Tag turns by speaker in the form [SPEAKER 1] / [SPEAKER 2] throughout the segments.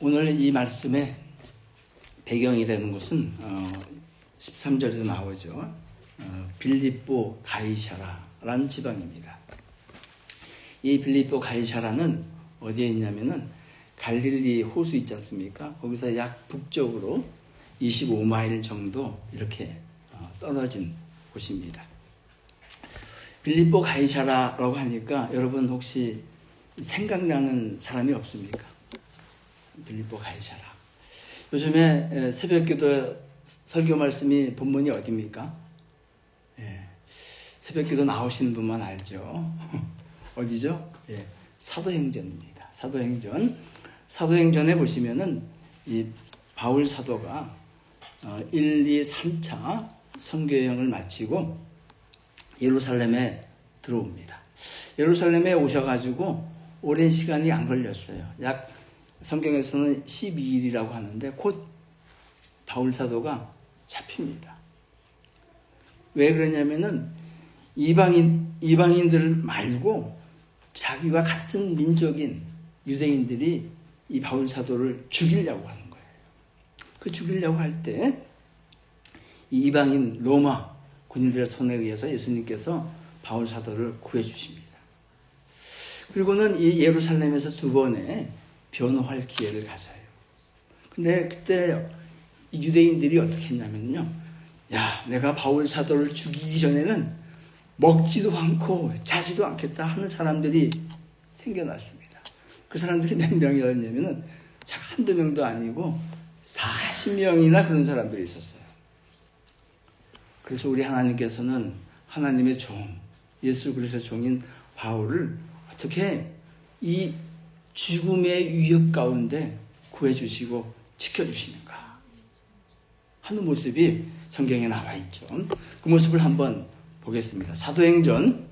[SPEAKER 1] 오늘 이 말씀의 배경이 되는 것은 13절에도 나오죠. 빌립보 가이사라라는 지방입니다. 이 빌립보 가이사라는 어디에 있냐면은 갈릴리 호수 있지 않습니까? 거기서 약 북쪽으로 25마일 정도 이렇게 떨어진 곳입니다. 빌립보 가이사라라고 하니까 여러분 혹시 생각나는 사람이 없습니까? 빌립보 가이사라. 요즘에 새벽기도 설교 말씀이 본문이 어디입니까? 새벽기도 나오시는 분만 알죠. 어디죠? 사도행전입니다. 사도행전에 보시면은 이 바울 사도가 1, 2, 3차 선교여행을 마치고 예루살렘에 들어옵니다. 예루살렘에 오셔가지고 오랜 시간이 안 걸렸어요. 약 성경에서는 12일이라고 하는데 곧 바울 사도가 잡힙니다. 왜 그러냐면은 이방인들 말고 자기와 같은 민족인 유대인들이 이 바울 사도를 죽이려고 하는 거예요. 그 죽이려고 할 때 이 이방인 로마 군인들의 손에 의해서 예수님께서 바울 사도를 구해주십니다. 그리고는 이 예루살렘에서 두 번의 변호할 기회를 가져요. 근데 그때 이 유대인들이 어떻게 했냐면요. 야, 내가 바울 사도를 죽이기 전에는 먹지도 않고 자지도 않겠다 하는 사람들이 생겨났습니다. 그 사람들이 몇 명이었냐면은 한두 명도 아니고 40명이나 그런 사람들이 있었어요. 그래서 우리 하나님께서는 하나님의 종, 예수 그리스도의 종인 바울을 어떻게 이 죽음의 위협 가운데 구해주시고 지켜주시는가 하는 모습이 성경에 나와 있죠. 그 모습을 한번 보겠습니다. 사도행전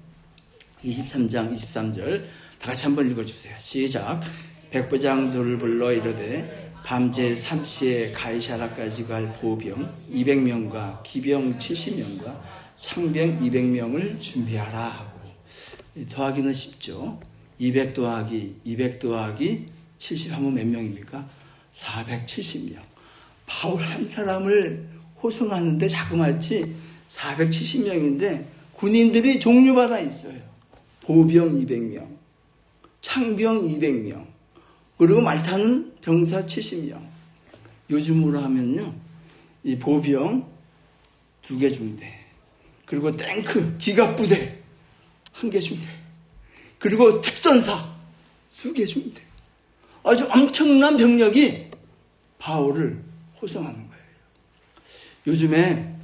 [SPEAKER 1] 23장 23절 다 같이 한번 읽어주세요. 시작. 백부장들을 불러 이르되 밤제 3시에 가이사라까지 갈 보병 200명과 기병 70명과 창병 200명을 준비하라 하고, 더하기는 쉽죠. 200 더하기 70 하면 몇 명입니까? 470명. 바울 한 사람을 호송하는데 자그마치 470명인데 군인들이 종류마다 있어요. 보병 200명, 창병 200명, 그리고 말타는 병사 70명. 요즘으로 하면요, 이 보병 2개 중대, 그리고 탱크 기갑부대 1개 중대, 그리고 특전사 2개 중대. 아주 엄청난 병력이 바울을 호송하는 거예요. 요즘에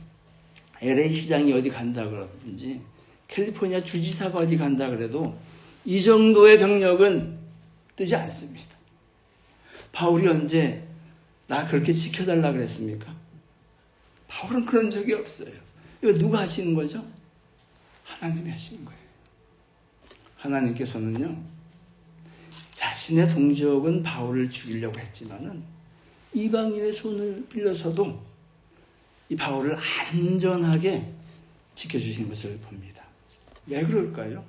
[SPEAKER 1] LA 시장이 어디 간다 그러든지 캘리포니아 주지사가 어디 간다 그래도 이 정도의 병력은 뜨지 않습니다. 바울이 언제 나 그렇게 지켜달라 그랬습니까? 바울은 그런 적이 없어요. 이거 누가 하시는 거죠? 하나님이 하시는 거예요. 하나님께서는요, 자신의 동족은 바울을 죽이려고 했지만은 이방인의 손을 빌려서도 이 바울을 안전하게 지켜주신 것을 봅니다. 왜 그럴까요?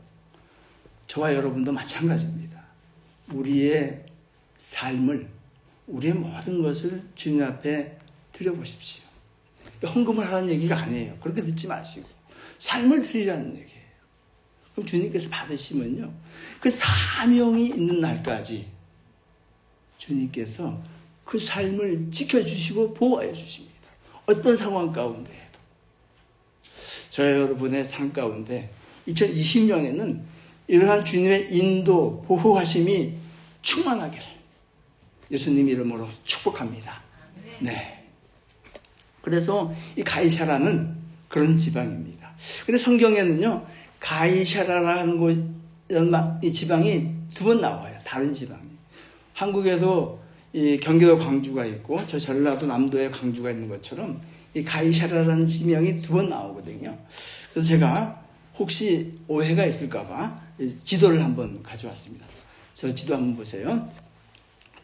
[SPEAKER 1] 저와 여러분도 마찬가지입니다. 우리의 삶을, 우리의 모든 것을 주님 앞에 드려보십시오. 헌금을 하라는 얘기가 아니에요. 그렇게 듣지 마시고 삶을 드리라는 얘기예요. 그럼 주님께서 받으시면요, 그 사명이 있는 날까지 주님께서 그 삶을 지켜주시고 보호해 주십니다. 어떤 상황 가운데에도. 저와 여러분의 삶 가운데 2020년에는 이러한 주님의 인도, 보호하심이 충만하기를 예수님 이름으로 축복합니다. 네. 그래서 이 가이사라는 그런 지방입니다. 근데 성경에는요, 가이사라라는 곳, 이 지방이 2번 나와요. 다른 지방이. 한국에도 이 경기도 광주가 있고 저 전라도 남도에 광주가 있는 것처럼 이 가이사라라는 지명이 2번 나오거든요. 그래서 제가 혹시 오해가 있을까봐 지도를 한번 가져왔습니다. 저 지도 한번 보세요.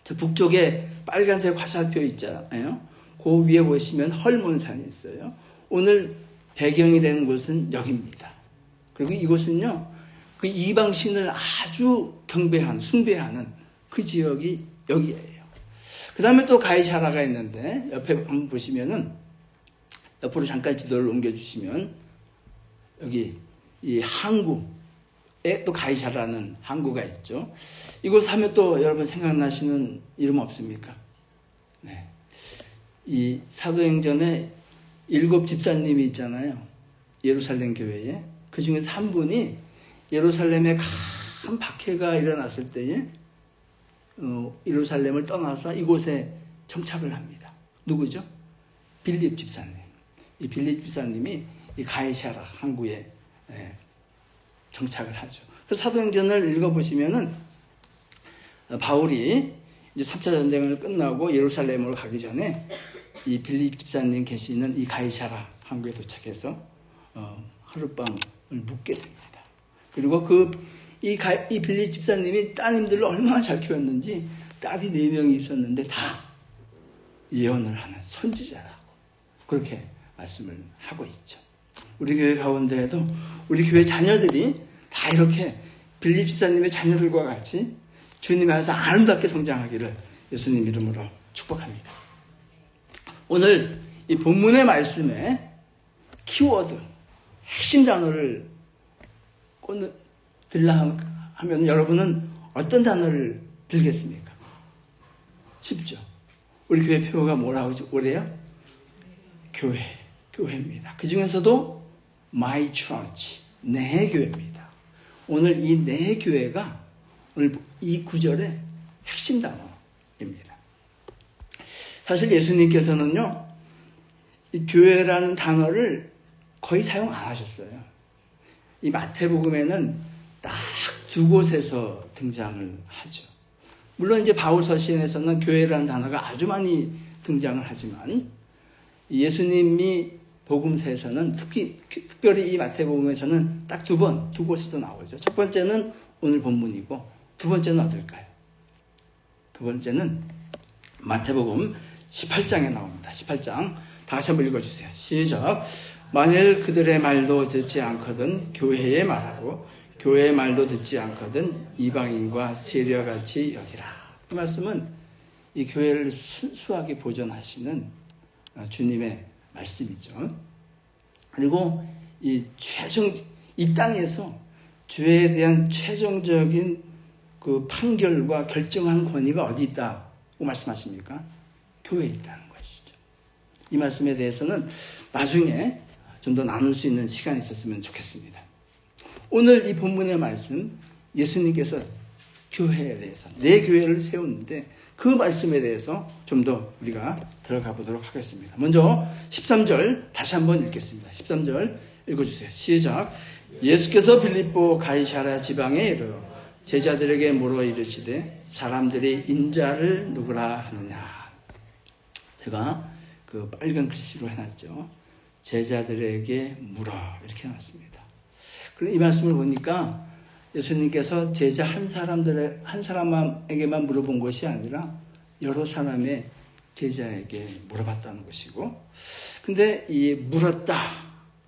[SPEAKER 1] 저 북쪽에 빨간색 화살표 있잖아요. 그 위에 보시면 헐몬산이 있어요. 오늘 배경이 되는 곳은 여기입니다. 그리고 이곳은요, 그 이방신을 아주 경배하는, 숭배하는 그 지역이 여기예요. 그 다음에 또 가이사라가 있는데 옆에 한번 보시면은 옆으로 잠깐 지도를 옮겨주시면 여기 이 항구에 또 가이사라는 항구가 있죠. 이곳 하면 또 여러분 생각나시는 이름 없습니까? 네. 이 사도행전에 7 집사님이 있잖아요. 예루살렘 교회에. 그 중에서 한 분이 예루살렘에 큰 박해가 일어났을 때에 예루살렘을 떠나서 이곳에 정착을 합니다. 누구죠? 빌립 집사님. 이 빌립 집사님이 이 가이사라 항구에 정착을 하죠. 그래서 사도행전을 읽어보시면은 바울이 이제 3차 전쟁을 끝나고 예루살렘으로 가기 전에 이 빌립 집사님 계시는 이 가이사라 항구에 도착해서 하룻밤을 묵게 됩니다. 그리고 이 빌립 집사님이 따님들을 얼마나 잘 키웠는지 딸이 4명이 있었는데 다 예언을 하는 선지자라고 그렇게 말씀을 하고 있죠. 우리 교회 가운데에도 우리 교회 자녀들이 다 이렇게 빌립 집사님의 자녀들과 같이 주님 안에서 아름답게 성장하기를 예수님 이름으로 축복합니다. 오늘 이 본문의 말씀에 키워드, 핵심 단어를 들라 하면 여러분은 어떤 단어를 들겠습니까? 쉽죠? 우리 교회 표어가 뭐라고 그래요? 교회입니다. 그 중에서도 My Church, 내 교회입니다. 오늘 이 내 교회가 오늘 이 구절의 핵심 단어입니다. 사실 예수님께서는요, 이 교회라는 단어를 거의 사용 안 하셨어요. 이 마태복음에는 딱 2곳에서 등장을 하죠. 물론 이제 바울 서신에서는 교회라는 단어가 아주 많이 등장을 하지만 예수님이 복음서에서는 특별히 이 마태복음에서는 딱 2곳에서 나오죠. 첫 번째는 오늘 본문이고 두 번째는 어떨까요? 두 번째는 마태복음 18장에 나옵니다. 18장 다 같이 한번 읽어주세요. 시작. 만일 그들의 말도 듣지 않거든 교회의 말하고 교회의 말도 듣지 않거든 이방인과 세려같이 여기라. 이 말씀은 이 교회를 순수하게 보존하시는 주님의 말씀이죠. 그리고 이 땅에서 죄에 대한 최종적인 그 판결과 결정한 권위가 어디 있다고 말씀하십니까? 교회에 있다는 것이죠. 이 말씀에 대해서는 나중에 좀 더 나눌 수 있는 시간이 있었으면 좋겠습니다. 오늘 이 본문의 말씀, 예수님께서 교회에 대해서, 내 교회를 세우는데 그 말씀에 대해서 좀 더 우리가 들어가 보도록 하겠습니다. 먼저 13절 다시 한번 읽겠습니다. 13절 읽어주세요. 시작. 예수께서 빌립보 가이사랴 지방에 이르러 제자들에게 물어 이르시되 사람들이 인자를 누구라 하느냐. 제가 그 빨간 글씨로 해놨죠. 제자들에게 물어 이렇게 해놨습니다. 그런데 이 말씀을 보니까 예수님께서 제자 한 사람에게만 물어본 것이 아니라 여러 사람의 제자에게 물어봤다는 것이고, 근데 이 물었다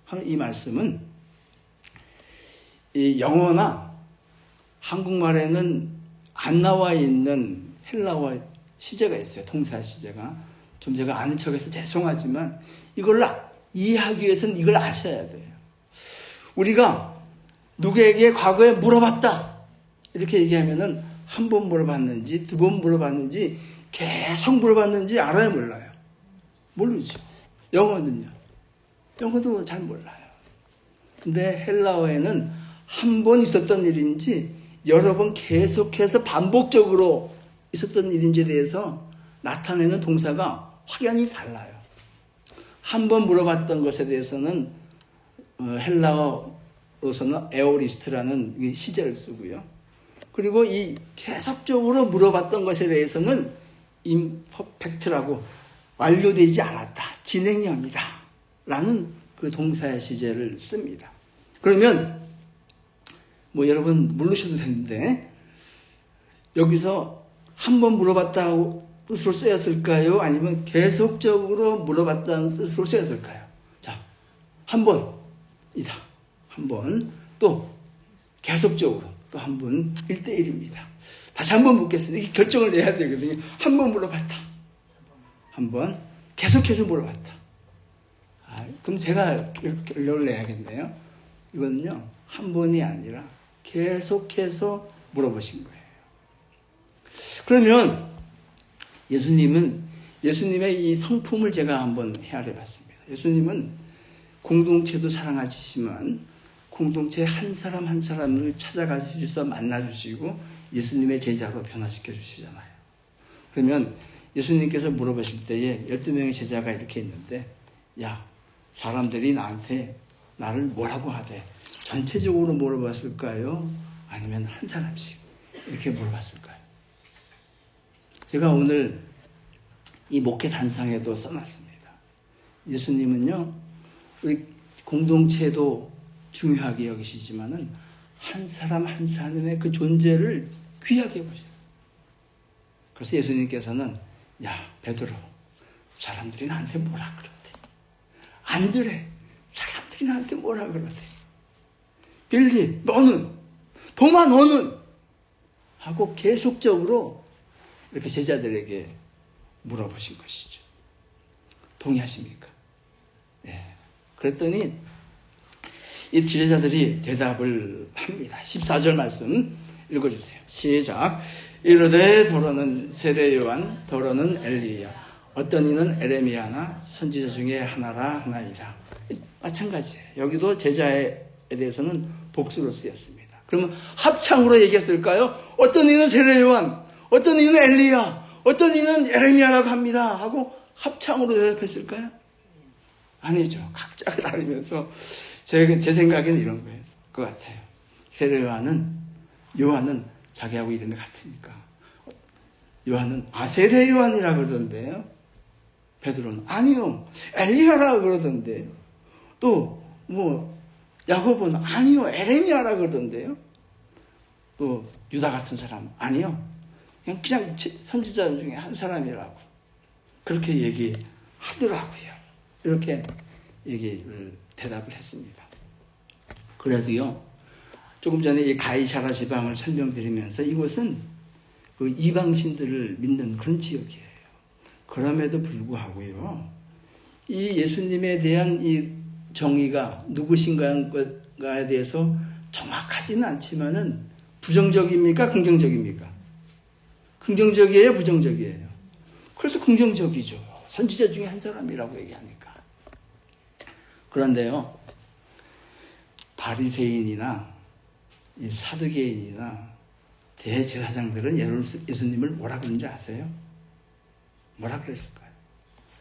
[SPEAKER 1] 하는 이 말씀은 이 영어나 한국말에는 안 나와 있는 헬라어 시제가 있어요. 동사 시제가. 좀 제가 아는 척해서 죄송하지만 이걸 이해하기 위해서는 이걸 아셔야 돼요. 우리가 누구에게 과거에 물어봤다 이렇게 얘기하면은 한 번 물어봤는지 2번 물어봤는지 계속 물어봤는지 알아요, 몰라요? 모르죠. 영어는요. 영어도 잘 몰라요. 근데 헬라어에는 한 번 있었던 일인지 여러 번 계속해서 반복적으로 있었던 일인지에 대해서 나타내는 동사가 확연히 달라요. 한 번 물어봤던 것에 대해서는 헬라어로서는 에오리스트라는 시제를 쓰고요. 그리고 이 계속적으로 물어봤던 것에 대해서는 임퍼펙트라고 완료되지 않았다, 진행형이다 라는 그 동사의 시제를 씁니다. 그러면 뭐 여러분 모르셔도 되는데 여기서 한 번 물어봤다고 뜻으로 쓰였을까요? 아니면 계속적으로 물어봤다는 뜻으로 쓰였을까요? 자, 한 번이다. 한 번. 또 계속적으로 또 한 번. 1대1입니다. 다시 한 번 묻겠습니다. 이게 결정을 내야 되거든요. 한 번 물어봤다. 한번 계속해서 물어봤다. 그럼 제가 결론을 내야겠네요. 이거는요, 한 번이 아니라 계속해서 물어보신 거예요. 그러면 예수님의 이 성품을 제가 한번 헤아려 봤습니다. 예수님은 공동체도 사랑하시지만 공동체 한 사람 한 사람을 찾아가셔서 만나주시고 예수님의 제자로 변화시켜 주시잖아요. 그러면 예수님께서 물어보실 때에 12명의 제자가 이렇게 있는데, 야, 사람들이 나를 뭐라고 하대? 전체적으로 물어봤을까요? 아니면 한 사람씩 이렇게 물어봤을까요? 제가 오늘 이 목회 단상에도 써놨습니다. 예수님은요, 우리 공동체도 중요하게 여기시지만은 한 사람 한 사람의 그 존재를 귀하게 보세요. 그래서 예수님께서는, 야, 베드로, 사람들이 나한테 뭐라 그러대? 안드레, 사람들이 나한테 뭐라 그러대? 빌립, 너는? 도마, 너는? 하고 계속적으로 이렇게 제자들에게 물어보신 것이죠. 동의하십니까? 네. 그랬더니 이 제자들이 대답을 합니다. 14절 말씀 읽어주세요. 시작. 이르되 더러는 세례 요한, 더러는 엘리야, 어떤 이는 에레미야나 선지자 중에 하나라 하나이다. 마찬가지예요. 여기도 제자에 대해서는 복수로 쓰였습니다. 그러면 합창으로 얘기했을까요? 어떤 이는 세례 요한, 어떤 이는 엘리야, 어떤 이는 에레미야라고 합니다 하고 합창으로 대답했을까요? 아니죠. 각자가 다르면서 제 생각에는 이런 거예요. 것 같아요. 세례 요한은 자기하고 이름이 같으니까 요한은 세례 요한이라 그러던데요. 베드로는 아니요, 엘리야라 그러던데요. 또 야고보는 아니요, 에레미야라 그러던데요. 또 유다 같은 사람 아니요, 그냥 선지자 중에 한 사람이라고 그렇게 얘기하더라고요. 이렇게 대답을 했습니다. 그래도요, 조금 전에 이 가이사랴 지방을 설명드리면서 이곳은 그 이방신들을 믿는 그런 지역이에요. 그럼에도 불구하고요, 이 예수님에 대한 이 정의가 누구신가에 대해서 정확하지는 않지만은 부정적입니까? 긍정적입니까? 긍정적이에요? 부정적이에요? 그래도 긍정적이죠. 선지자 중에 한 사람이라고 얘기하니까. 그런데요, 바리새인이나 이 사두개인이나 대제사장들은 예수님을 뭐라 그런지 아세요? 뭐라 그랬을까요?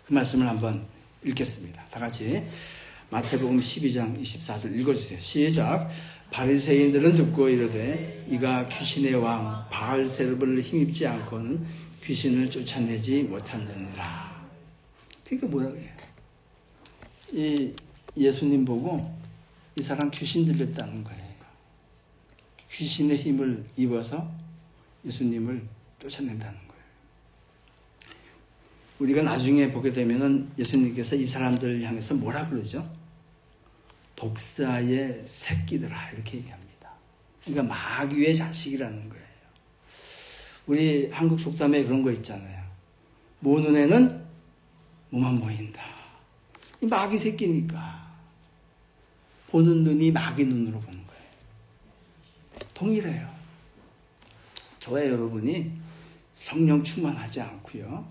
[SPEAKER 1] 그 말씀을 한번 읽겠습니다. 다 같이 마태복음 12장 24절 읽어주세요. 시작. 바리새인들은 듣고 이르되 이가 귀신의 왕 바알세불을 힘입지 않고는 귀신을 쫓아내지 못하느니라. 그러니까 뭐라고 해요? 이 예수님 보고 이 사람 귀신 들렸다는 거예요. 귀신의 힘을 입어서 예수님을 쫓아낸다는 거예요. 우리가 나중에 보게 되면은 예수님께서 이 사람들을 향해서 뭐라 그러죠? 독사의 새끼들아, 이렇게 얘기합니다. 그러니까 마귀의 자식이라는 거예요. 우리 한국 속담에 그런 거 있잖아요. 모 눈에는 뭐만 보인다. 이 마귀 새끼니까 보는 눈이 마귀 눈으로 보는 거예요. 동일해요. 저와 여러분이 성령 충만하지 않고요,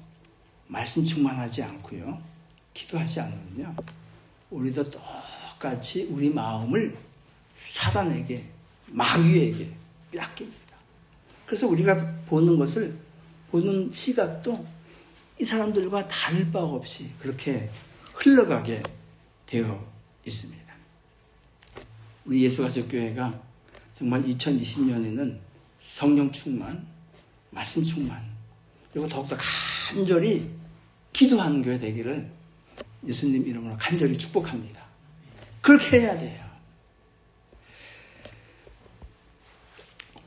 [SPEAKER 1] 말씀 충만하지 않고요, 기도하지 않으면요, 우리도 똑같이 우리 마음을 사단에게, 마귀에게 빼앗깁니다. 그래서 우리가 보는 시각도 이 사람들과 다를 바 없이 그렇게 흘러가게 되어 있습니다. 우리 예수가족교회가 정말 2020년에는 성령 충만, 말씀 충만, 그리고 더욱더 간절히 기도하는 교회 되기를 예수님 이름으로 간절히 축복합니다. 그렇게 해야 돼요.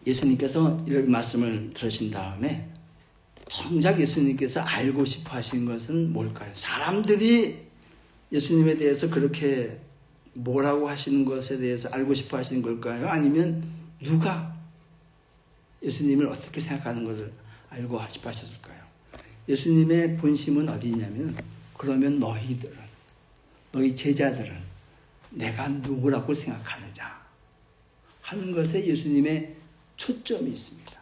[SPEAKER 1] 예수님께서 이런 말씀을 들으신 다음에 정작 예수님께서 알고 싶어 하시는 것은 뭘까요? 사람들이 예수님에 대해서 그렇게 뭐라고 하시는 것에 대해서 알고 싶어 하시는 걸까요? 아니면 누가 예수님을 어떻게 생각하는 것을 알고 싶어 하셨을까요? 예수님의 본심은 어디 있냐면, 그러면 너희 제자들은 내가 누구라고 생각하느냐 하는 것에 예수님의 초점이 있습니다.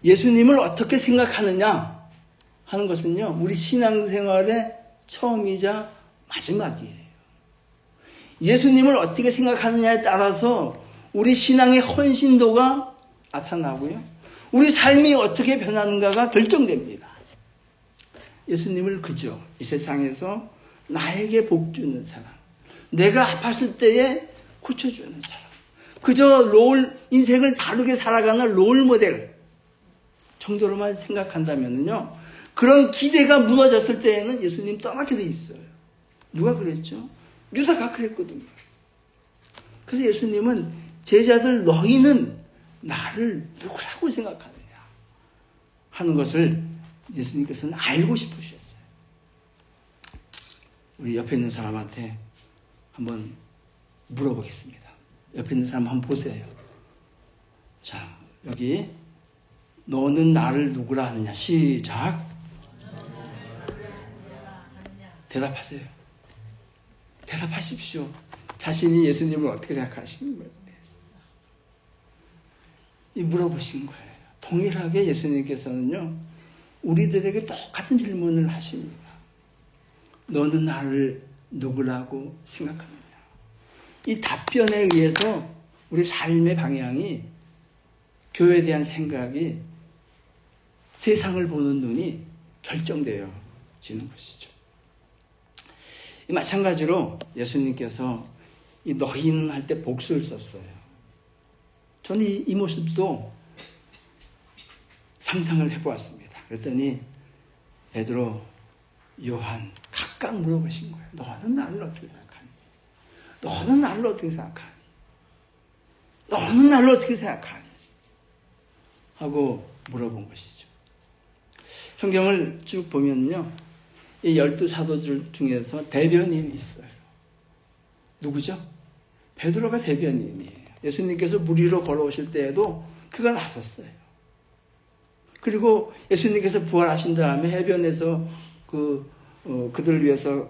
[SPEAKER 1] 예수님을 어떻게 생각하느냐 하는 것은요, 우리 신앙생활의 처음이자 마지막이에요. 예수님을 어떻게 생각하느냐에 따라서 우리 신앙의 헌신도가 나타나고요, 우리 삶이 어떻게 변하는가가 결정됩니다. 예수님을 그저 이 세상에서 나에게 복 주는 사람, 내가 아팠을 때에 고쳐주는 사람, 그저 인생을 바르게 살아가는 롤모델 정도로만 생각한다면요, 그런 기대가 무너졌을 때에는 예수님 떠나게 돼 있어요. 누가 그랬죠? 유다가 그랬거든요. 그래서 예수님은 제자들, 너희는 나를 누구라고 생각하느냐 하는 것을 예수님께서는 알고 싶으셨어요. 우리 옆에 있는 사람한테 한번 물어보겠습니다. 옆에 있는 사람 한번 보세요. 자, 여기 너는 나를 누구라 하느냐. 시작. 대답하세요. 대답하십시오. 자신이 예수님을 어떻게 생각하시는 거예요? 물어보신 거예요. 동일하게 예수님께서는요, 우리들에게 똑같은 질문을 하십니다. 너는 나를 누구라고 생각하느냐. 이 답변에 의해서 우리 삶의 방향이, 교회에 대한 생각이, 세상을 보는 눈이 결정되어지는 것이죠. 마찬가지로 예수님께서 이 너희는 할 때 복수를 썼어요. 저는 이 모습도 상상을 해보았습니다. 그랬더니 베드로, 요한 각각 물어보신 거예요. 너는 나를 어떻게 생각하니? 너는 나를 어떻게 생각하니? 너는 나를 어떻게 생각하니? 하고 물어본 것이죠. 성경을 쭉 보면요, 이 12사도들 중에서 대변인이 있어요. 누구죠? 베드로가 대변인이에요. 예수님께서 물 위로 걸어오실 때에도 그가 나섰어요. 그리고 예수님께서 부활하신 다음에 해변에서 그들을 위해서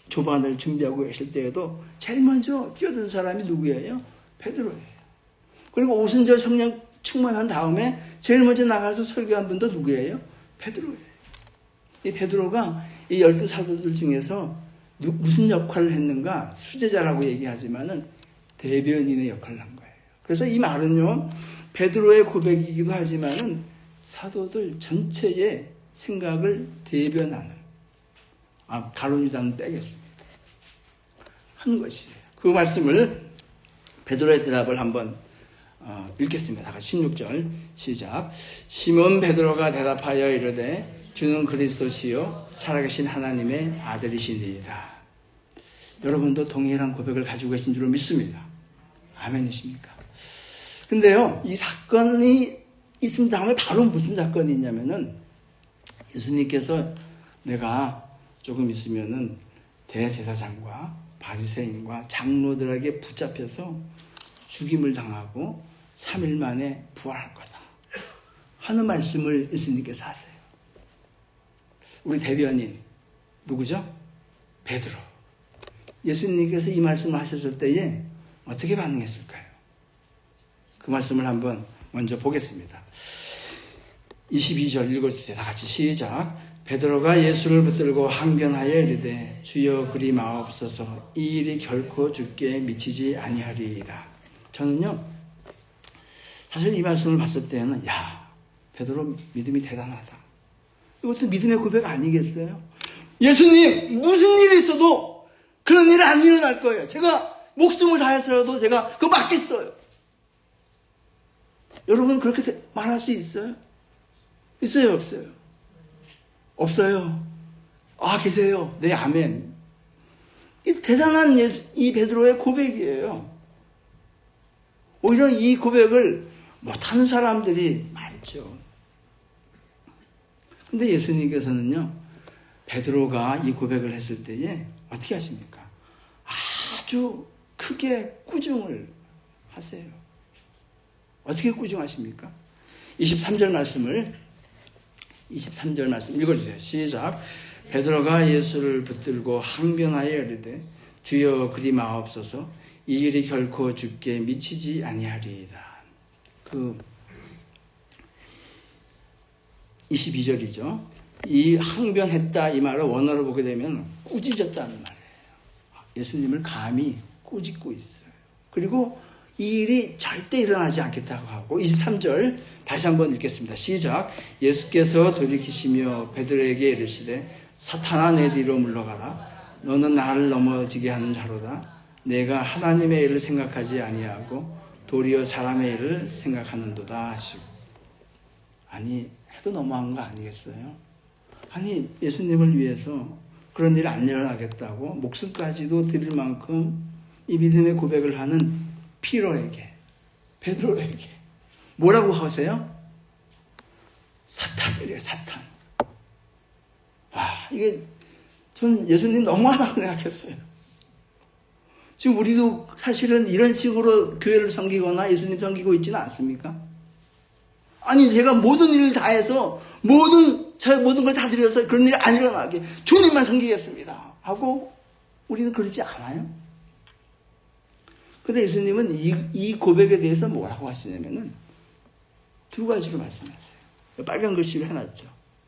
[SPEAKER 1] 조반을 준비하고 계실 때에도 제일 먼저 뛰어든 사람이 누구예요? 베드로예요. 그리고 오순절 성령 충만한 다음에 제일 먼저 나가서 설교한 분도 누구예요? 베드로예요. 이 베드로가 이 12사도들 중에서 무슨 역할을 했는가? 수제자라고 얘기하지만은 대변인의 역할을 한 거예요. 그래서 이 말은요, 베드로의 고백이기도 하지만은 사도들 전체의 생각을 대변하는, 가룟 유다는 빼겠습니다, 한 것이에요. 그 말씀을, 베드로의 대답을 한번 읽겠습니다. 16절 시작. 시몬 베드로가 대답하여 이르되 주는 그리스도시요 살아계신 하나님의 아들이시니이다. 여러분도 동일한 고백을 가지고 계신 줄로 믿습니다. 아멘이십니까? 근데요, 이 사건이 있은 다음에 바로 무슨 사건이 있냐면은, 예수님께서 내가 조금 있으면은 대제사장과 바리새인과 장로들에게 붙잡혀서 죽임을 당하고 3일 만에 부활할 거다 하는 말씀을 예수님께서 하세요. 우리 대변인 누구죠? 베드로. 예수님께서 이 말씀을 하셨을 때에 어떻게 반응했을까요? 그 말씀을 한번 먼저 보겠습니다. 22절 읽어주세요. 다 같이 시작. 베드로가 예수를 붙들고 항변하여 이르되 주여 그리 마옵소서, 이 일이 결코 주께 미치지 아니하리이다. 저는요, 사실 이 말씀을 봤을 때는 베드로 믿음이 대단하다. 이것도 믿음의 고백 아니겠어요? 예수님, 무슨 일이 있어도 그런 일은 안 일어날 거예요. 제가 목숨을 다해서라도 제가 그거 맡겠어요. 여러분 그렇게 말할 수 있어요? 있어요, 없어요? 없어요. 계세요. 네, 아멘. 이 대단한 이 베드로의 고백이에요. 오히려 이 고백을 못하는 사람들이 많죠. 근데 예수님께서는요, 베드로가 이 고백을 했을 때에 어떻게 하십니까? 아주 크게 꾸중을 하세요. 어떻게 꾸중하십니까? 23절 말씀을 23절 말씀 읽어주세요. 시작. 베드로가 예수를 붙들고 항변하여 이르되 주여 그리 마옵소서 이 일이 결코 주께 미치지 아니하리이다. 22절이죠. 이 항변했다 이 말을 원어로 보게 되면 꾸짖었다는 말이에요. 예수님을 감히 꾸짖고 있어요. 그리고 이 일이 절대 일어나지 않겠다고 하고 23절 다시 한번 읽겠습니다. 시작. 예수께서 돌이키시며 베드로에게 이르시되 사탄아 내 뒤로 물러가라. 너는 나를 넘어지게 하는 자로다. 내가 하나님의 일을 생각하지 아니하고 도리어 사람의 일을 생각하는도다 하시고. 아니 해도 너무한 거 아니겠어요? 아니 예수님을 위해서 그런 일 안 일어나겠다고 목숨까지도 드릴 만큼 이 믿음의 고백을 하는 피로에게, 베드로에게 뭐라고 하세요? 사탄이래요. 사탄. 와, 이게 전 예수님 너무하다고 생각했어요. 지금 우리도 사실은 이런 식으로 교회를 섬기거나 예수님 섬기고 있지는 않습니까? 아니 제가 모든 일을 다 해서 모든 걸 다 드려서 그런 일이 안 일어나게 주님만 섬기겠습니다 하고 우리는 그러지 않아요. 근데 예수님은 이 고백에 대해서 뭐라고 하시냐면은 두 가지로 말씀하세요. 빨간 글씨로 해놨죠.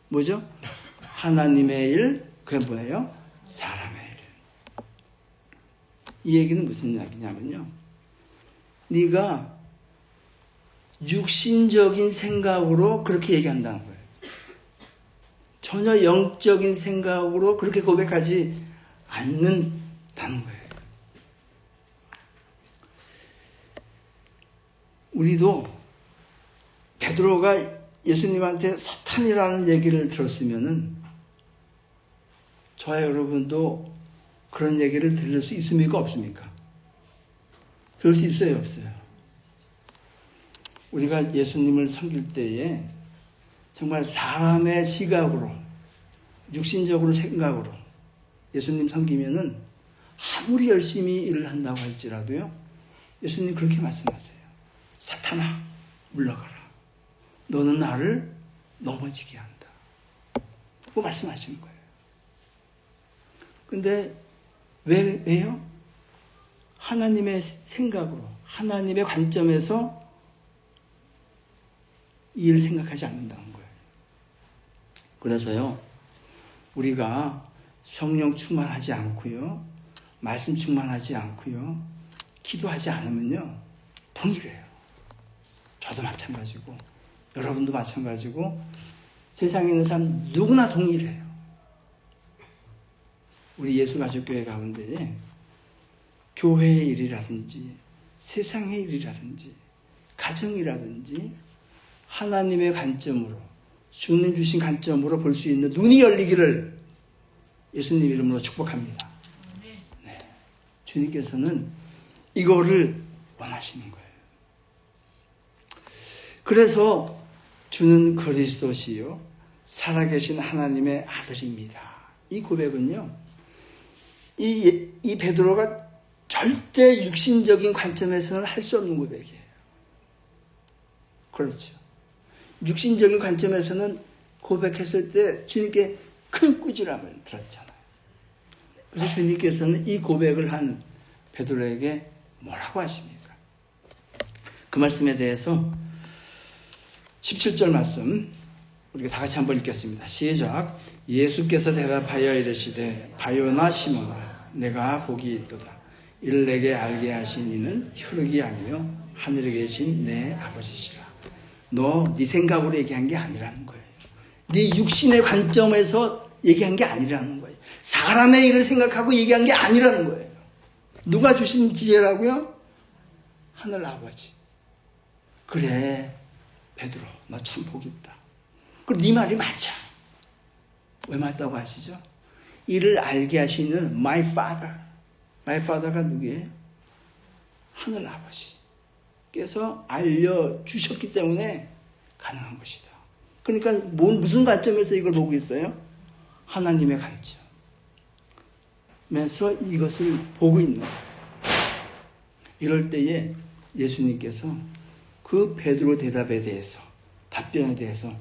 [SPEAKER 1] 뭐죠? 하나님의 일, 그게 뭐예요? 사람의 일. 이 얘기는 무슨 이야기냐면요. 네가 육신적인 생각으로 그렇게 얘기한다는 거예요. 전혀 영적인 생각으로 그렇게 고백하지 않는다는 거예요. 우리도 베드로가 예수님한테 사탄이라는 얘기를 들었으면은 저와 여러분도 그런 얘기를 들을 수 있습니까? 없습니까? 들을 수 있어요? 없어요? 우리가 예수님을 섬길 때에 정말 사람의 시각으로 육신적으로 생각으로 예수님 섬기면은 아무리 열심히 일을 한다고 할지라도요 예수님 그렇게 말씀하세요. 사탄아 물러가라. 너는 나를 넘어지게 한다. 그거 말씀하시는 거예요. 근데 왜요? 하나님의 생각으로 하나님의 관점에서 이 일을 생각하지 않는다는 거예요. 그래서요 우리가 성령 충만하지 않고요 말씀 충만하지 않고요 기도하지 않으면요 동일해요. 저도 마찬가지고 여러분도 마찬가지고 세상에 있는 사람 누구나 동일해요. 우리 예수가족교회 가운데에 교회의 일이라든지 세상의 일이라든지 가정이라든지 하나님의 관점으로 주님 주신 관점으로 볼 수 있는 눈이 열리기를 예수님 이름으로 축복합니다. 네. 주님께서는 이거를 원하시는 거예요. 그래서 주는 그리스도시요 살아계신 하나님의 아들입니다. 이 고백은요 이 베드로가 절대 육신적인 관점에서는 할 수 없는 고백이에요. 그렇죠. 육신적인 관점에서는 고백했을 때 주님께 큰 꾸지람을 들었잖아요. 그래서 주님께서는 이 고백을 한 베드로에게 뭐라고 하십니까? 그 말씀에 대해서 17절 말씀 우리가 다 같이 한번 읽겠습니다. 시작. 예수께서 대답하여 이르시되 바요나 시몬아 내가 복이 있도다. 이를 내게 알게 하신 이는 혈육이 아니요 하늘에 계신 내 아버지시라. 너 네 생각으로 얘기한 게 아니라는 거예요. 네 육신의 관점에서 얘기한 게 아니라는 거예요. 사람의 일을 생각하고 얘기한 게 아니라는 거예요. 누가 주신 지혜라고요? 하늘 아버지. 그래 베드로 너 참 복이 있다. 그리고 네 말이 맞아. 왜 맞다고 하시죠? 이를 알게 하시는 my father. my father가 누구예요? 하늘 아버지께서 알려주셨기 때문에 가능한 것이다. 그러니까 무슨 관점에서 이걸 보고 있어요? 하나님의 관점에서 이것을 보고 있는 거예요. 이럴 때에 예수님께서 그 베드로 대답에 대해서 답변에 대해서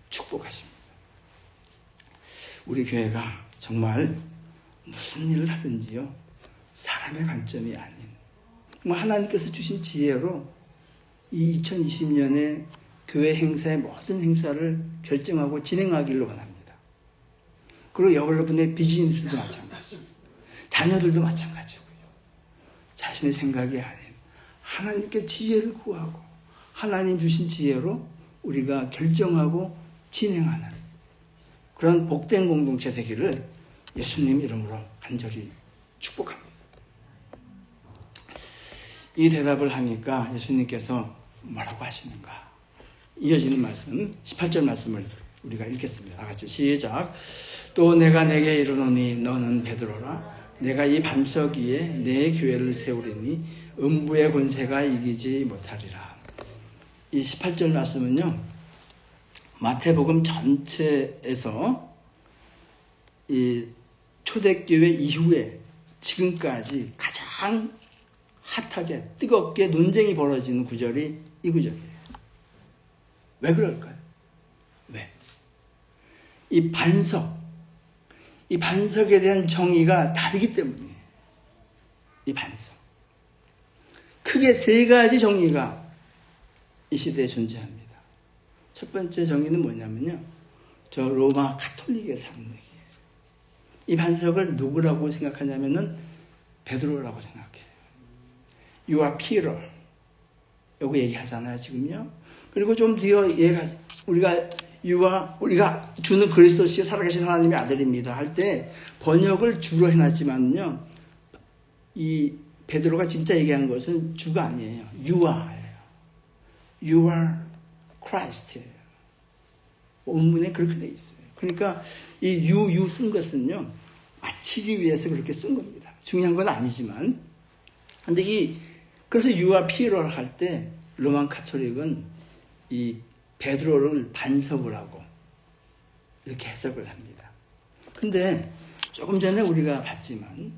[SPEAKER 1] 축복하십니다. 우리 교회가 정말 무슨 일을 하든지요, 사람의 관점이 아닌 하나님께서 주신 지혜로 이 2020년에 교회 행사의 모든 행사를 결정하고 진행하기를 원합니다. 그리고 여러분의 비즈니스도 마찬가지고 자녀들도 마찬가지고요. 자신의 생각이 아닌 하나님께 지혜를 구하고 하나님 주신 지혜로 우리가 결정하고 진행하는 그런 복된 공동체 되기를 예수님 이름으로 간절히 축복합니다. 이 대답을 하니까 예수님께서 뭐라고 하시는가? 이어지는 말씀, 18절 말씀을 우리가 읽겠습니다. 다 같이 시작. 또 내가 내게 이르노니 너는 베드로라. 내가 이 반석 위에 내 교회를 세우리니 음부의 권세가 이기지 못하리라. 이 18절 말씀은요, 마태복음 전체에서 이 초대교회 이후에 지금까지 가장 핫하게 뜨겁게 논쟁이 벌어지는 구절이 이 구절이에요. 왜 그럴까요? 왜? 이 반석에 대한 정의가 다르기 때문이에요. 이 반석. 크게 세 가지 정의가 이 시대에 존재합니다. 첫 번째 정의는 뭐냐면요, 저 로마 가톨릭의 산맥이에요. 이 반석을 누구라고 생각하냐면은 베드로라고 생각해요. You are Peter. 요거 얘기하잖아요, 지금요. 그리고 좀 뒤에 우리가 주는 그리스도시여 살아계신 하나님의 아들입니다 할 때 번역을 주로 해놨지만요, 이 베드로가 진짜 얘기한 것은 주가 아니에요. You are예요. You are Christ예요. 원문에 그렇게 돼 있어요. 그러니까 이 you 쓴 것은요, 맞히기 위해서 그렇게 쓴 겁니다. 중요한 건 아니지만. 근데 그래서 You are Peter 할 때 로만 가톨릭은 이 베드로를 반석을 하고 이렇게 해석을 합니다. 근데 조금 전에 우리가 봤지만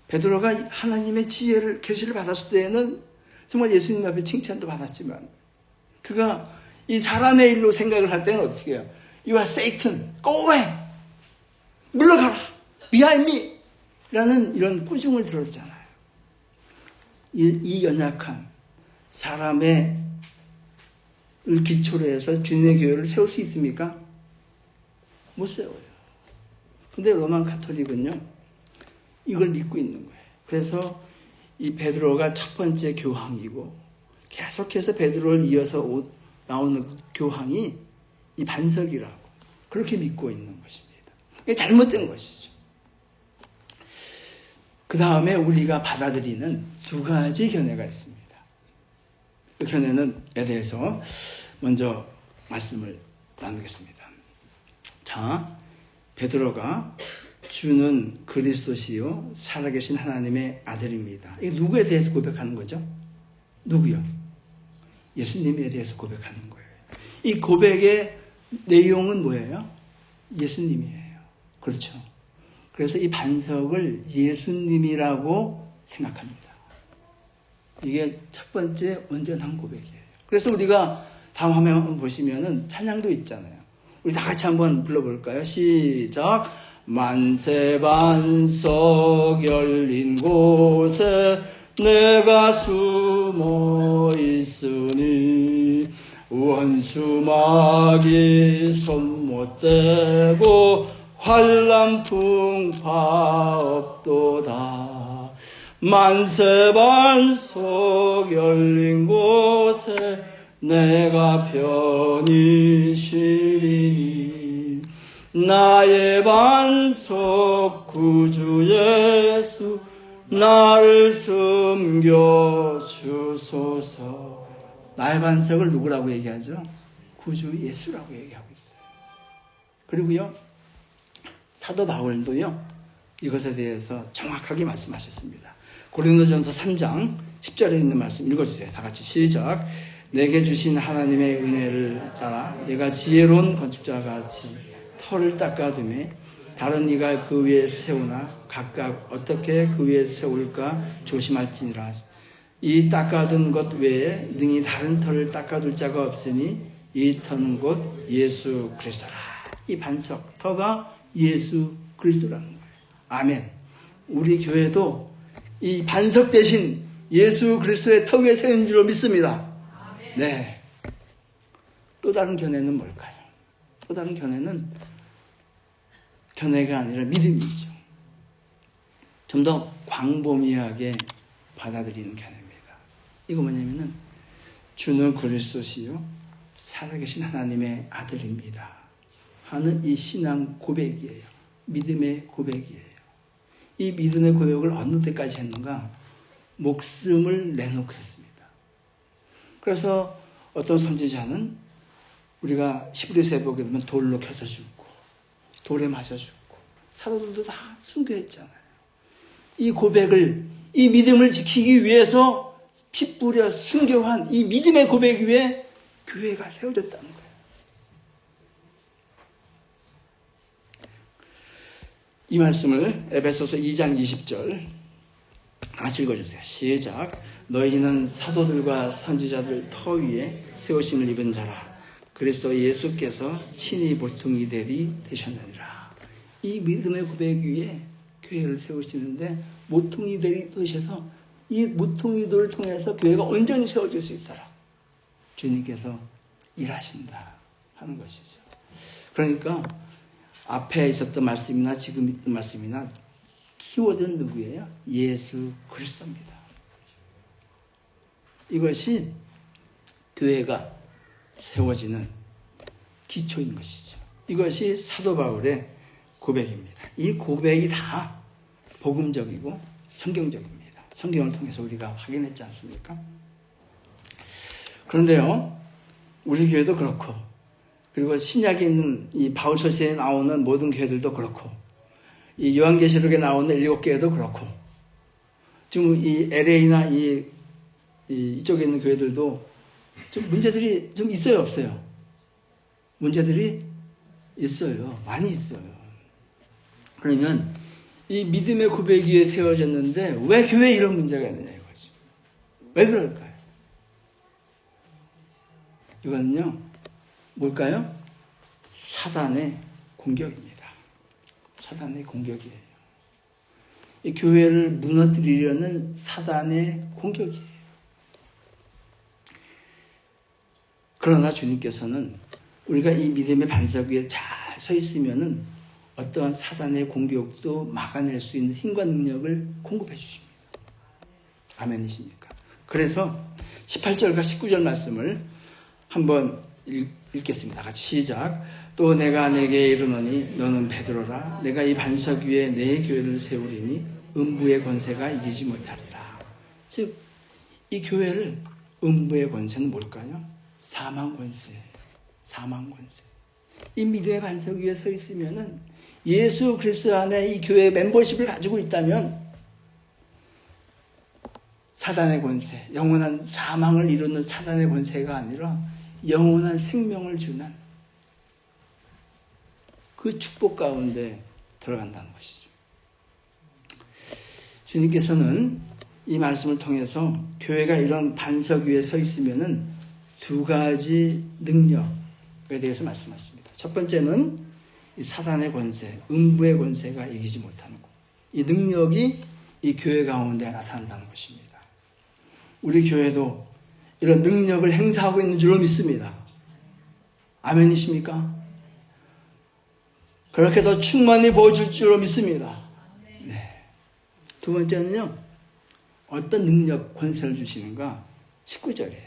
[SPEAKER 1] 베드로가 하나님의 지혜를 계시를 받았을 때에는 정말 예수님 앞에 칭찬도 받았지만 그가 이 사람의 일로 생각을 할 때는 어떻게 해요? You are Satan, go away! 물러가라! Behind me! 라는 이런 꾸중을 들었잖아요. 이 연약한 사람의 기초로 해서 주님의 교회를 세울 수 있습니까? 못 세워요. 근데 로만 가톨릭은요, 이걸 믿고 있는 거예요. 그래서 이 베드로가 첫 번째 교황이고 계속해서 베드로를 이어서 나오는 교황이 이 반석이라고 그렇게 믿고 있는 것입니다. 이게 잘못된 것이죠. 그 다음에 우리가 받아들이는 두 가지 견해가 있습니다. 그 견해에 대해서 먼저 말씀을 나누겠습니다. 자, 베드로가 주는 그리스도시요 살아계신 하나님의 아들입니다. 이게 누구에 대해서 고백하는 거죠? 누구요? 예수님에 대해서 고백하는 거예요. 이 고백의 내용은 뭐예요? 예수님이에요. 그렇죠. 그래서 이 반석을 예수님이라고 생각합니다. 이게 첫 번째 온전한 고백이에요. 그래서 우리가 다음 화면 한번 보시면은 찬양도 있잖아요. 우리 다 같이 한번 불러볼까요? 시작. 만세 반석 열린 곳에 내가 숨어 있으니 원수막이 손 못 대고 환난 풍파 없도다. 만세 반석 열린 곳에 내가 편히 쉬리니 나의 반석 구주 예수 나를 숨겨 주소서. 나의 반석을 누구라고 얘기하죠? 구주 예수라고 얘기하고 있어요. 그리고요, 사도 바울도요, 이것에 대해서 정확하게 말씀하셨습니다. 고린도전서 3장 10절에 있는 말씀 읽어주세요. 다 같이 시작. 내게 주신 하나님의 은혜를 따라 내가 지혜로운 건축자와 같이 터를 닦아두매 다른 이가 그 위에 세우나 각각 어떻게 그 위에 세울까 조심할지니라. 이 닦아둔 것 외에 능히 다른 터를 닦아둘 자가 없으니 이 터는 곧 예수 그리스도라. 이 반석 터가 예수 그리스도라는 거예요. 아멘. 우리 교회도 이 반석 대신 예수 그리스도의 터 위에 세운 줄로 믿습니다. 네. 또 다른 견해는 뭘까요? 또 다른 견해는 견해가 아니라 믿음이죠. 좀 더 광범위하게 받아들이는 견해입니다. 이거 뭐냐면은 주는 그리스도시요 살아계신 하나님의 아들입니다 하는 이 신앙 고백이에요. 믿음의 고백이에요. 이 믿음의 고백을 어느 때까지 했는가? 목숨을 내놓고 했습니다. 그래서 어떤 선지자는 우리가 히브리서에 보게 되면 돌로 켜서 죽고 돌에 맞아 죽고 사도들도 다 순교했잖아요. 이 고백을, 이 믿음을 지키기 위해서 피 뿌려 순교한 이 믿음의 고백 위에 교회가 세워졌다는 거예요. 이 말씀을 에베소서 2장 20절 같이 읽어주세요. 시작. 너희는 사도들과 선지자들 터 위에 세우심을 입은 자라. 그리스도 예수께서 친히 보통이 되셨느니라. 이 믿음의 고백 위에 교회를 세우시는데 모퉁이들이 되셔서 이 모퉁이들을 통해서 교회가 온전히 세워질 수 있도록 주님께서 일하신다 하는 것이죠. 그러니까 앞에 있었던 말씀이나 지금 있던 말씀이나 키워드는 누구예요? 예수 그리스도입니다. 이것이 교회가 세워지는 기초인 것이죠. 이것이 사도 바울의 고백입니다. 이 고백이 다 복음적이고 성경적입니다. 성경을 통해서 우리가 확인했지 않습니까? 그런데요, 우리 교회도 그렇고, 그리고 신약에 있는 이 바울서시에 나오는 모든 교회들도 그렇고, 이 요한계시록에 나오는 7교회도 그렇고, 지금 이 LA나 이쪽에 있는 교회들도 좀 문제들이 좀 있어요, 없어요? 문제들이 있어요. 많이 있어요. 그러면 이 믿음의 고백 위에 세워졌는데 왜 교회에 이런 문제가 있느냐 이거지. 왜 그럴까요? 이거는요, 뭘까요? 사단의 공격입니다. 사단의 공격이에요. 이 교회를 무너뜨리려는 사단의 공격이에요. 그러나 주님께서는 우리가 이 믿음의 반석 위에 잘 서 있으면은 어떠한 사단의 공격도 막아낼 수 있는 힘과 능력을 공급해 주십니다. 아멘이십니까? 그래서 18절과 19절 말씀을 한번 읽겠습니다. 같이 시작. 또 내가 내게 이르노니 너는 베드로라. 내가 이 반석 위에 내 교회를 세우리니 음부의 권세가 이기지 못하리라. 즉, 이 교회를 음부의 권세는 뭘까요? 사망 권세예요. 사망 권세. 이 믿음의 반석 위에 서 있으면은 예수 그리스도 안에 이 교회 멤버십을 가지고 있다면 사단의 권세, 영원한 사망을 이루는 사단의 권세가 아니라 영원한 생명을 주는 그 축복 가운데 들어간다는 것이죠. 주님께서는 이 말씀을 통해서 교회가 이런 반석 위에 서 있으면은 두 가지 능력에 대해서 말씀하십니다. 첫 번째는 이 사단의 권세, 음부의 권세가 이기지 못하는 것. 이 능력이 이 교회 가운데 나타난다는 것입니다. 우리 교회도 이런 능력을 행사하고 있는 줄로 믿습니다. 아멘이십니까? 그렇게 더 충만히 보여줄 줄로 믿습니다. 네. 두 번째는요, 어떤 능력, 권세를 주시는가? 19절이에요.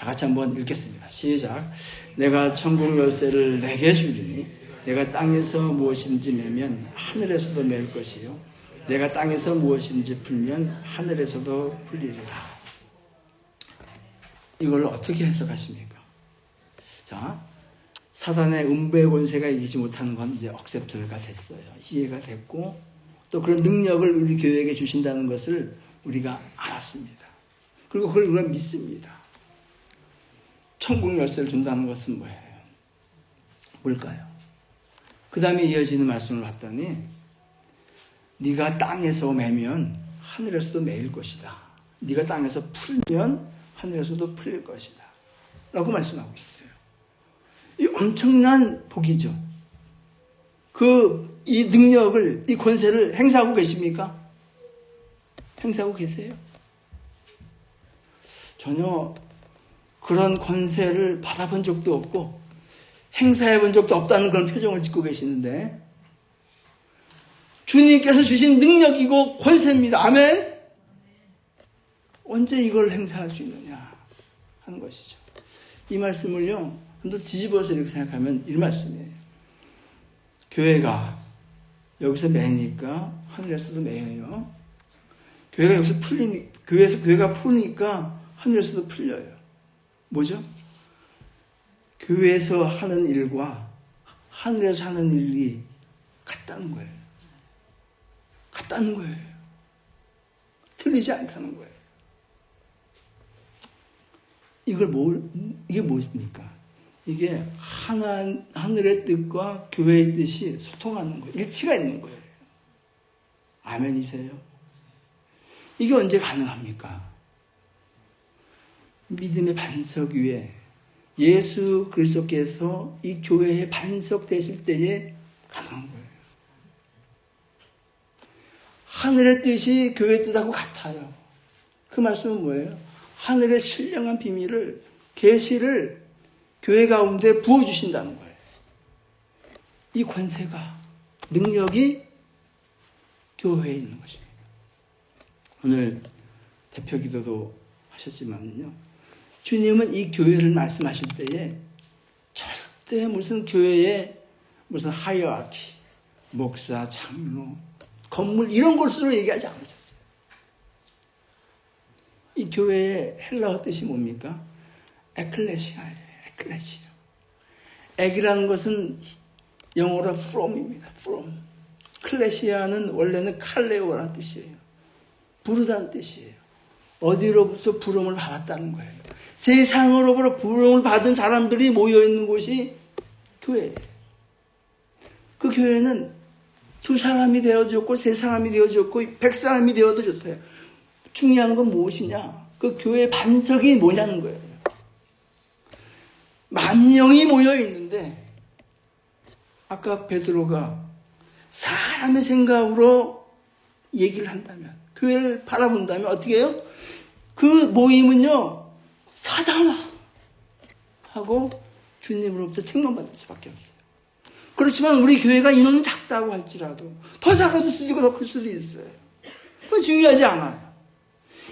[SPEAKER 1] 다 같이 한번 읽겠습니다. 시작. 내가 천국 열쇠를 내게 주리니 내가 땅에서 무엇인지 매면 하늘에서도 맬 것이요 내가 땅에서 무엇인지 풀면 하늘에서도 풀리리라. 이걸 어떻게 해석하십니까? 자, 사단의 음부의 권세가 이기지 못하는 건 이제 억셉트가 됐어요. 이해가 됐고, 또 그런 능력을 우리 교회에게 주신다는 것을 우리가 알았습니다. 그리고 그걸 우리가 믿습니다. 천국 열쇠를 준다는 것은 뭐예요? 뭘까요? 그 다음에 이어지는 말씀을 봤더니 네가 땅에서 매면 하늘에서도 매일 것이다. 네가 땅에서 풀면 하늘에서도 풀릴 것이다. 라고 말씀하고 있어요. 이 엄청난 복이죠. 이 능력을, 이 권세를 행사하고 계십니까? 행사하고 계세요? 전혀 그런 권세를 받아본 적도 없고 행사해 본 적도 없다는 그런 표정을 짓고 계시는데, 주님께서 주신 능력이고 권세입니다. 아멘? 언제 이걸 행사할 수 있느냐 하는 것이죠. 이 말씀을요, 좀 더 뒤집어서 이렇게 생각하면 이 말씀이에요. 교회가 여기서 매니까 하늘에서도 매여요. 교회가 여기서 교회가 풀리니까 하늘에서도 풀려요. 뭐죠? 교회에서 하는 일과 하늘에서 하는 일이 같다는 거예요. 같다는 거예요. 틀리지 않다는 거예요. 이게 무엇입니까? 이게 하늘의 뜻과 교회의 뜻이 소통하는 거예요. 일치가 있는 거예요. 아멘이세요? 이게 언제 가능합니까? 믿음의 반석 위에 예수 그리스도께서 이 교회의 반석 되실 때에 가능한 거예요. 하늘의 뜻이 교회의 뜻하고 같아요. 그 말씀은 뭐예요? 하늘의 신령한 비밀을, 계시를 교회 가운데 부어주신다는 거예요. 이 권세가, 능력이 교회에 있는 것입니다. 오늘 대표 기도도 하셨지만요, 주님은 이 교회를 말씀하실 때에 절대 무슨 교회에 무슨 하이어아키, 목사, 장로, 건물 이런 것으로 얘기하지 않으셨어요. 이 교회의 헬라어 뜻이 뭡니까? 에클레시아예요. 에클레시아. 액이라는 것은 영어로 from입니다. from. 클레시아는 원래는 칼레오라는 뜻이에요. 부르다는 뜻이에요. 어디로부터 부름을 받았다는 거예요. 세상으로부터 부름을 받은 사람들이 모여있는 곳이 교회예요. 그 교회는 2사람이 되어졌고 3사람이 되어졌고 100사람이 되어도 좋대요. 중요한 건 무엇이냐? 그 교회의 반석이 뭐냐는 거예요. 10,000명이 모여있는데 아까 베드로가 사람의 생각으로 얘기를 한다면, 교회를 바라본다면 어떻게 해요? 그 모임은요, 사단아 하고 주님으로부터 책망받을 수밖에 없어요. 그렇지만 우리 교회가 인원이 작다고 할지라도 더 작아도 수도 있고 더 클 수도 있어요. 그건 중요하지 않아요.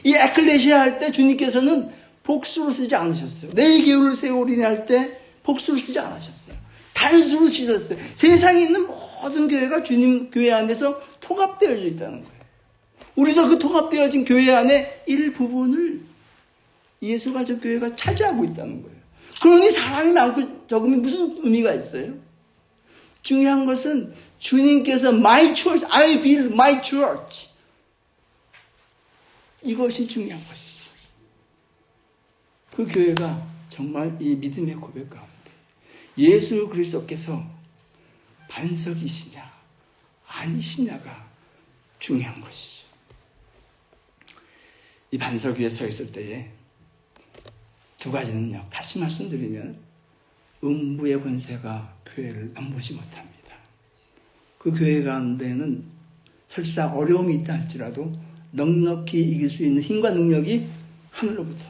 [SPEAKER 1] 이 에클레시아 할 때 주님께서는 복수로 쓰지 않으셨어요. 내 교회를 세우리니 할 때 복수를 쓰지 않으셨어요. 단수로 쓰셨어요. 세상에 있는 모든 교회가 주님 교회 안에서 통합되어져 있다는 거예요. 우리도 그 통합되어진 교회 안에 일부분을 예수가족 교회가 차지하고 있다는 거예요. 그러니 사람이 많고 적음이 무슨 의미가 있어요? 중요한 것은 주님께서 my church, I build my church. 이것이 중요한 것이죠. 그 교회가 정말 이 믿음의 고백 가운데 예수 그리스도께서 반석이시냐 아니시냐가 중요한 것이죠. 이 반석 위에 서 있을 때에 두 가지는요, 다시 말씀드리면 음부의 권세가 교회를 넘보지 못합니다. 그 교회 가운데는 설사 어려움이 있다 할지라도 넉넉히 이길 수 있는 힘과 능력이 하늘로부터,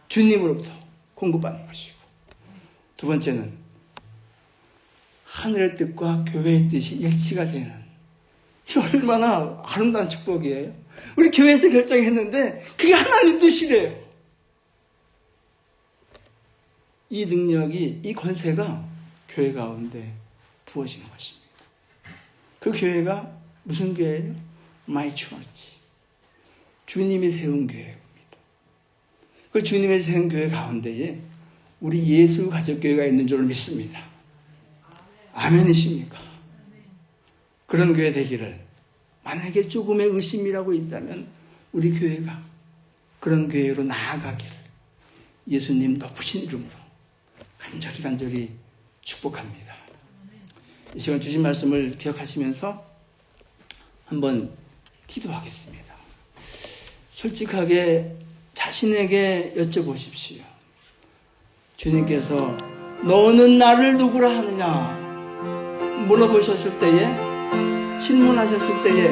[SPEAKER 1] 주님으로부터 공급받는 것이고, 두 번째는 하늘의 뜻과 교회의 뜻이 일치가 되는, 이 얼마나 아름다운 축복이에요. 우리 교회에서 결정했는데 그게 하나님 뜻이래요. 이 능력이, 이 권세가 교회 가운데 부어지는 것입니다. 그 교회가 무슨 교회예요? My Church. 주님이 세운 교회입니다. 그 주님이 세운 교회 가운데에 우리 예수 가족교회가 있는 줄 믿습니다. 아멘이십니까? 그런 교회 되기를, 만약에 조금의 의심이라고 있다면 우리 교회가 그런 교회로 나아가기를 예수님 높으신 이름으로 간절히 축복합니다. 이 시간 주신 말씀을 기억하시면서 한번 기도하겠습니다. 솔직하게 자신에게 여쭤보십시오. 주님께서 너는 나를 누구라 하느냐? 물어보셨을 때에, 질문하셨을 때에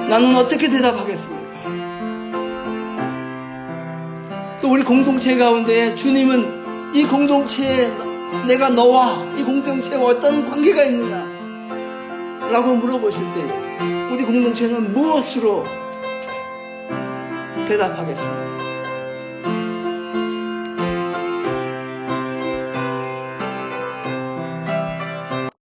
[SPEAKER 1] 나는 어떻게 대답하겠습니까? 또 우리 공동체 가운데 주님은 이 공동체에 내가 너와 이 공동체와 어떤 관계가 있느냐 라고 물어보실 때 우리 공동체는 무엇으로 대답하겠습니까?